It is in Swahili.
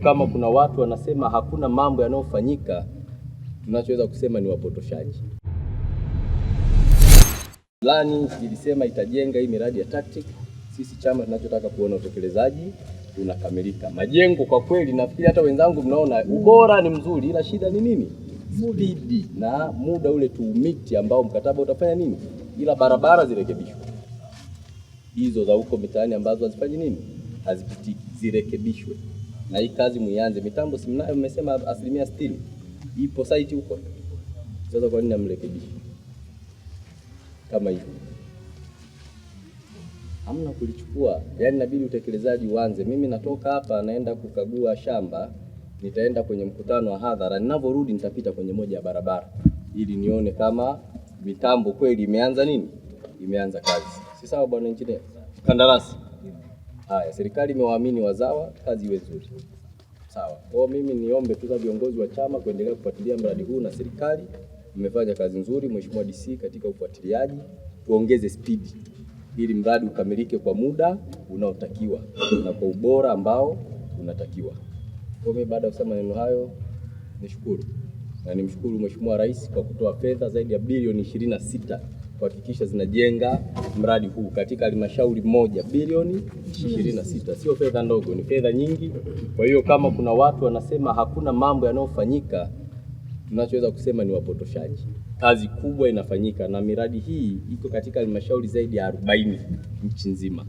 Kama kuna watu wanasema hakuna mambo yanayofanyika, tunachoweza kusema ni wapotoshaji. Plani ilisema itajenga hii miradi ya TACTIC. Sisi chama tunachotaka kuona utekelezaji unakamilika. Majengo kwa kweli nafikiri hata wenzangu mnaona ubora ni mzuri, ila shida ni nini? Speed na muda ule tuumiti ambao mkataba utafanya nini? Ila barabara zirekebishwe. Hizo za huko mitaani ambazo hazifanyi nini? Hazipitiki, zirekebishwe. Na hii kazi muianze. Mitambo si mnayo, mmesema 60% ipo site huko. Sasa kwa nini amrekebishe? Kama hivyo hamna kulichukua, yani inabidi utekelezaji uanze. Mimi natoka hapa naenda kukagua shamba, nitaenda kwenye mkutano wa hadhara, ninavorudi nitapita kwenye moja ya barabara ili nione kama mitambo kweli imeanza nini? Imeanza kazi. Si sawa bwana engineer? Kandarasi. Haya, serikali imewaamini wazawa, kazi iwe nzuri. Sawa. Kwa mimi niombe tu kwa viongozi wa chama kuendelea kufuatilia mradi huu, na serikali mmefanya kazi nzuri, Mheshimiwa DC, katika ufuatiliaji. Tuongeze speed ili mradi ukamilike kwa muda unaotakiwa na kwa ubora ambao unatakiwa. Kwa mimi baada ya kusema neno hayo, nishukuru na nimshukuru Mheshimiwa Rais kwa kutoa fedha zaidi ya bilioni 26 kuhakikisha zinajenga mradi huu katika halmashauri moja. Bilioni 26 sio fedha ndogo, ni fedha nyingi. Kwa hiyo kama kuna watu wanasema hakuna mambo yanayofanyika, tunachoweza kusema ni wapotoshaji. Kazi kubwa inafanyika na miradi hii iko katika halmashauri zaidi ya 40 nchi nzima.